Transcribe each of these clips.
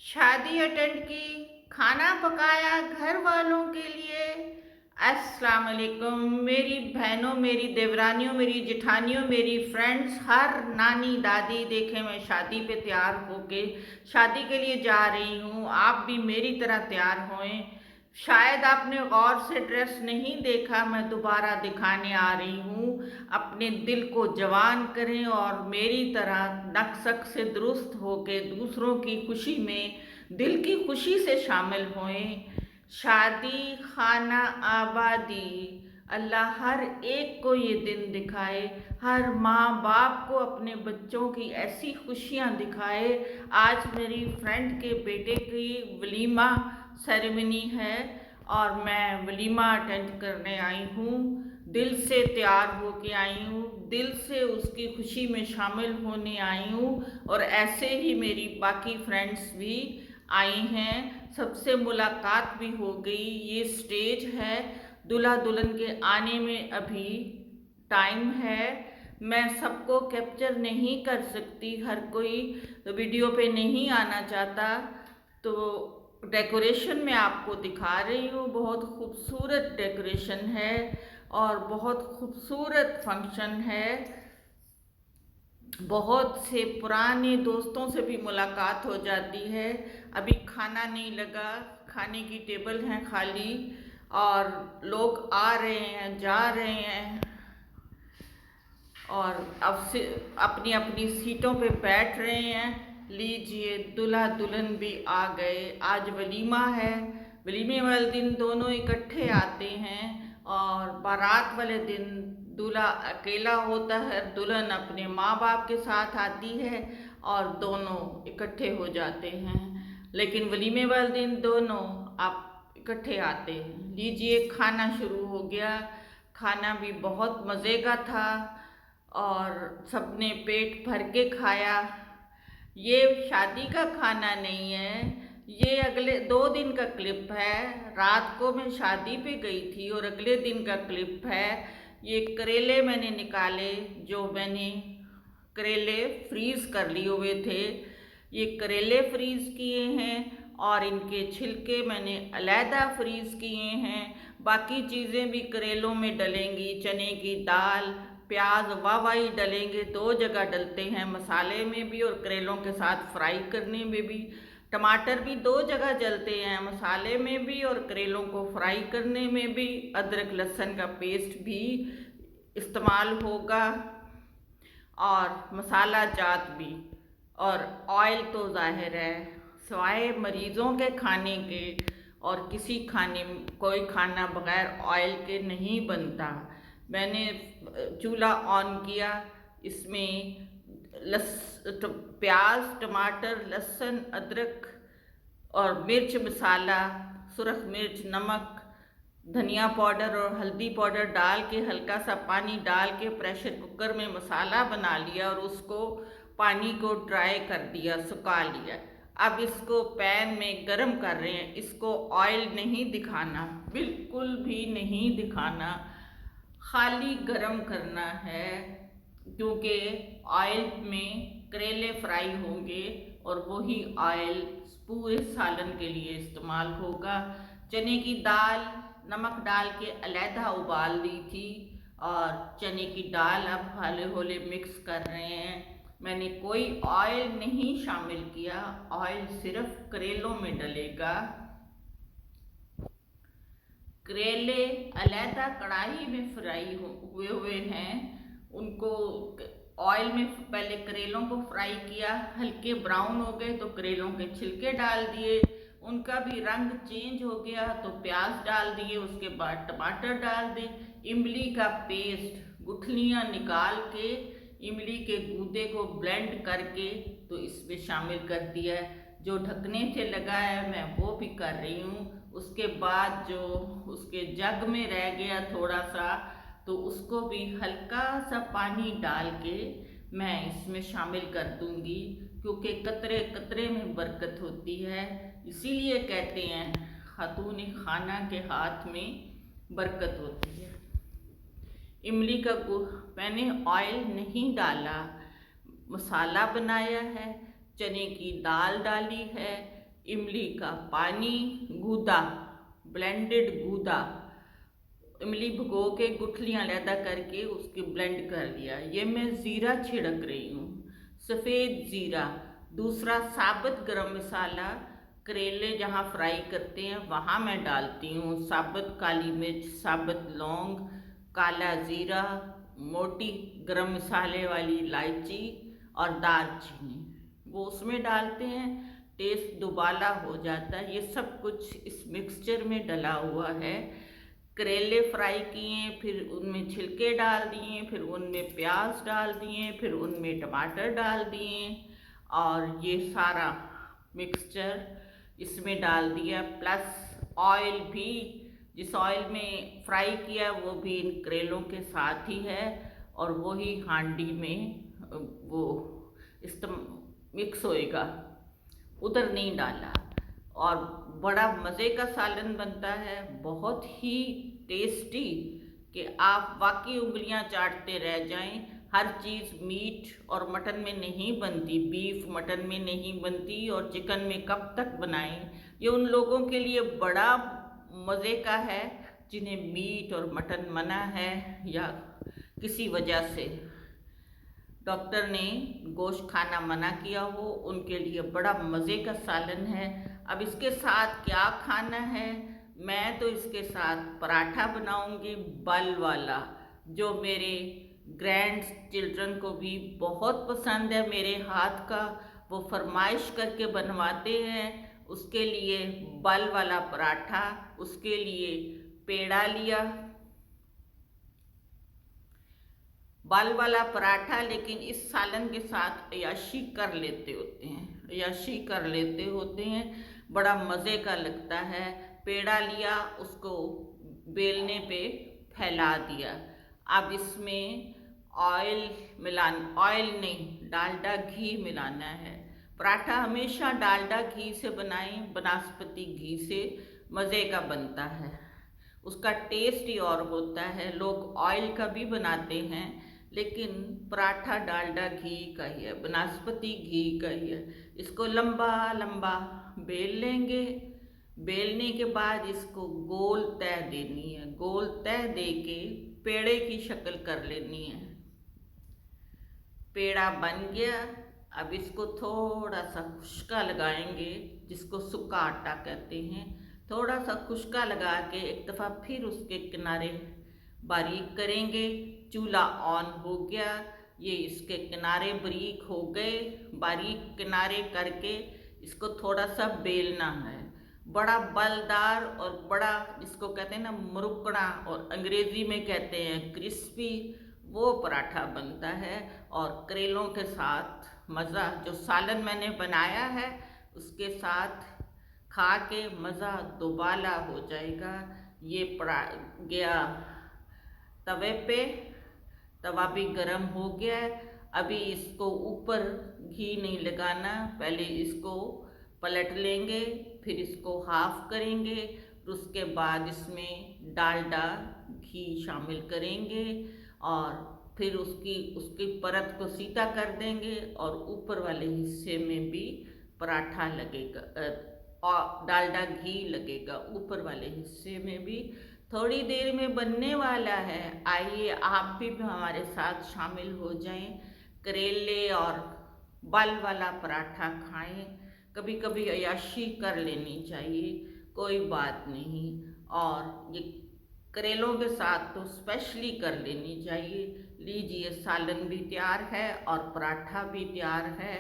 शादी अटेंड की, खाना पकाया घर वालों के लिए। अस्सलाम वालेकुम मेरी बहनों, मेरी देवरानियों, मेरी जेठानियों, मेरी फ्रेंड्स, हर नानी दादी। देखे मैं शादी पे तैयार होके शादी के लिए जा रही हूँ। आप भी मेरी तरह तैयार होएं। शायद आपने गौर से ड्रेस नहीं देखा, मैं दोबारा दिखाने आ रही हूँ। अपने दिल को जवान करें और मेरी तरह नक्शक से दुरुस्त होके दूसरों की खुशी में दिल की खुशी से शामिल होएं। शादी, खाना, आबादी, अल्लाह हर एक को ये दिन दिखाए। हर माँ बाप को अपने बच्चों की ऐसी खुशियाँ दिखाए। आज मेरी फ्रेंड के बेटे की वलीमा सेरेमनी है और मैं वलीमा अटेंड करने आई हूँ। दिल से तैयार होके आई हूँ, दिल से उसकी खुशी में शामिल होने आई हूँ। और ऐसे ही मेरी बाकी फ्रेंड्स भी आई हैं, सबसे मुलाकात भी हो गई। ये स्टेज है, दूल्हा दुल्हन के आने में अभी टाइम है। मैं सबको कैप्चर नहीं कर सकती, हर कोई वीडियो पे नहीं आना चाहता, तो डेकोरेशन में आपको दिखा रही हूँ। बहुत खूबसूरत डेकोरेशन है और बहुत खूबसूरत फंक्शन है। बहुत से पुराने दोस्तों से भी मुलाकात हो जाती है। अभी खाना नहीं लगा, खाने की टेबल हैं खाली और लोग आ रहे हैं, जा रहे हैं और अब से अपनी अपनी सीटों पे बैठ रहे हैं। लीजिए, दूल्हा दुल्हन भी आ गए। आज वलीमा है, वलीमे वाले दिन दोनों इकट्ठे आते हैं और बारात वाले दिन दूल्हा अकेला होता है, दुल्हन अपने माँ बाप के साथ आती है और दोनों इकट्ठे हो जाते हैं। लेकिन वलीमे वाले दिन दोनों आप इकट्ठे आते हैं। लीजिए, खाना शुरू हो गया। खाना भी बहुत मज़े का था और सबने पेट भर के खाया। ये शादी का खाना नहीं है, ये अगले 2 दिन का क्लिप है। रात को मैं शादी पे गई थी और अगले दिन का क्लिप है। ये करेले मैंने निकाले, जो मैंने करेले फ्रीज कर लिए हुए थे। ये करेले फ्रीज किए हैं और इनके छिलके मैंने अलहदा फ्रीज किए हैं। बाकी चीज़ें भी करेलों में डलेंगी, चने की दाल, प्याज वाही डलेंगे। 2 जगह डलते हैं, मसाले में भी और करेलों के साथ फ्राई करने में भी। टमाटर भी 2 जगह जलते हैं, मसाले में भी और करेलों को फ्राई करने में भी। अदरक लहसुन का पेस्ट भी इस्तेमाल होगा और मसाला जात भी। और ऑयल तो जाहिर है, सिवाय मरीज़ों के खाने के और किसी खाने, कोई खाना बग़ैर ऑयल के नहीं बनता। मैंने चूल्हा ऑन किया, इसमें प्याज, टमाटर, लहसुन, अदरक और मिर्च मसाला, सुरख मिर्च, नमक, धनिया पाउडर और हल्दी पाउडर डाल के हल्का सा पानी डाल के प्रेशर कुकर में मसाला बना लिया और उसको पानी को ड्राई कर दिया, सुखा लिया। अब इसको पैन में गरम कर रहे हैं। इसको ऑयल नहीं दिखाना, बिल्कुल भी नहीं दिखाना, खाली गरम करना है, क्योंकि ऑयल में करेले फ्राई होंगे और वही ऑयल पूरे सालन के लिए इस्तेमाल होगा। चने की दाल नमक डाल के अलहदा उबाल दी थी और चने की दाल अब हौले हौले मिक्स कर रहे हैं। मैंने कोई ऑयल नहीं शामिल किया, ऑयल सिर्फ करेलों में डलेगा। करेले अलहदा कढ़ाई में फ्राई हुए हैं, उनको ऑयल में पहले करेलों को फ्राई किया, हल्के ब्राउन हो गए तो करेलों के छिलके डाल दिए, उनका भी रंग चेंज हो गया तो प्याज डाल दिए, उसके बाद टमाटर डाल दिए। इमली का पेस्ट गुठलियाँ निकाल के इमली के गूदे को ब्लेंड करके तो इसमें शामिल कर दिया है। जो ढकने से लगा है मैं वो भी कर रही हूँ। उसके बाद जो उसके जग में रह गया थोड़ा सा, तो उसको भी हल्का सा पानी डाल के मैं इसमें शामिल कर दूंगी, क्योंकि कतरे कतरे में बरकत होती है। इसीलिए कहते हैं खातून खाना के हाथ में बरकत होती है। इमली का मैंने ऑयल नहीं डाला, मसाला बनाया है, चने की दाल डाली है, इमली का पानी, गूदा, ब्लेंडेड गूदा, इमली भिगो के गुठलियाँ अलहदा करके उसकी ब्लेंड कर लिया। ये मैं ज़ीरा छिड़क रही हूँ, सफ़ेद ज़ीरा। दूसरा साबुत गरम मसाला, करेले जहाँ फ्राई करते हैं वहाँ मैं डालती हूँ। साबुत काली मिर्च, साबुत लौंग, काला ज़ीरा, मोटी गरम मसाले वाली इलायची और दालचीनी, वो उसमें डालते हैं। टेस्ट दुबाला हो जाता है। ये सब कुछ इस मिक्सचर में डला हुआ है। करेले फ्राई किए, फिर उनमें छिलके डाल दिए, फिर उनमें प्याज डाल दिए, फिर उनमें टमाटर डाल दिए और ये सारा मिक्सचर इसमें डाल दिया। प्लस ऑयल भी, जिस ऑयल में फ्राई किया वो भी इन करेलों के साथ ही है और वही हांडी में वो मिक्स होएगा, उधर नहीं डाला। और बड़ा मज़े का सालन बनता है, बहुत ही टेस्टी, कि आप वाकई उंगलियां चाटते रह जाएं। हर चीज़ मीट और मटन में नहीं बनती, बीफ मटन में नहीं बनती और चिकन में कब तक बनाएं। ये उन लोगों के लिए बड़ा मज़े का है जिन्हें मीट और मटन मना है या किसी वजह से डॉक्टर ने गोश्त खाना मना किया हो, उनके लिए बड़ा मज़े का सालन है। अब इसके साथ क्या खाना है? मैं तो इसके साथ पराठा बनाऊंगी बल वाला, जो मेरे ग्रैंड चिल्ड्रन को भी बहुत पसंद है मेरे हाथ का। वो फरमाइश करके बनवाते हैं, उसके लिए बल वाला पराठा। उसके लिए पेड़ा लिया, बल वाला पराठा, लेकिन इस सालन के साथ अय्याशी कर लेते होते हैं, अय्याशी कर लेते होते हैं, बड़ा मज़े का लगता है। पेड़ा लिया, उसको बेलने पे फैला दिया। अब इसमें ऑयल नहीं, डालडा घी मिलाना है। पराठा हमेशा डालडा घी से बनाएं, बनास्पति घी से मज़े का बनता है, उसका टेस्ट ही और होता है। लोग ऑयल का भी बनाते हैं, लेकिन पराठा डालडा घी का ही है, बनास्पति घी का ही है। इसको लंबा लंबा बेल लेंगे। बेलने के बाद इसको गोल तह देनी है, गोल तह दे के पेड़े की शक्ल कर लेनी है। पेड़ा बन गया। अब इसको थोड़ा सा खुश्का लगाएंगे, जिसको सूखा आटा कहते हैं। थोड़ा सा खुश्का लगा के एक दफ़ा फिर उसके किनारे बारीक करेंगे। चूल्हा ऑन हो गया, ये इसके किनारे बारीक हो गए। बारीक किनारे करके इसको थोड़ा सा बेलना है। बड़ा बलदार और बड़ा, जिसको कहते हैं ना मुरुकड़ा, और अंग्रेज़ी में कहते हैं क्रिस्पी, वो पराठा बनता है। और करेलों के साथ मज़ा, जो सालन मैंने बनाया है उसके साथ खा के मज़ा दुबाला हो जाएगा। ये पड़ा गया तवे पे, तवा भी गरम हो गया है। अभी इसको ऊपर घी नहीं लगाना, पहले इसको पलट लेंगे, फिर इसको हाफ करेंगे, फिर उसके बाद इसमें डालडा घी शामिल करेंगे और फिर उसकी परत को सीधा कर देंगे और ऊपर वाले हिस्से में भी पराठा लगेगा और डालडा घी लगेगा ऊपर वाले हिस्से में भी। थोड़ी देर में बनने वाला है, आइए आप भी हमारे साथ शामिल हो जाएं। करेले और बल वाला पराठा खाएं। कभी कभी अय्याशी कर लेनी चाहिए, कोई बात नहीं। और ये करेलों के साथ तो स्पेशली कर लेनी चाहिए। लीजिए, सालन भी तैयार है और पराठा भी तैयार है।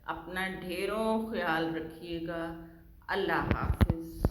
अपना ढेरों ख्याल रखिएगा। अल्लाह हाफिज़।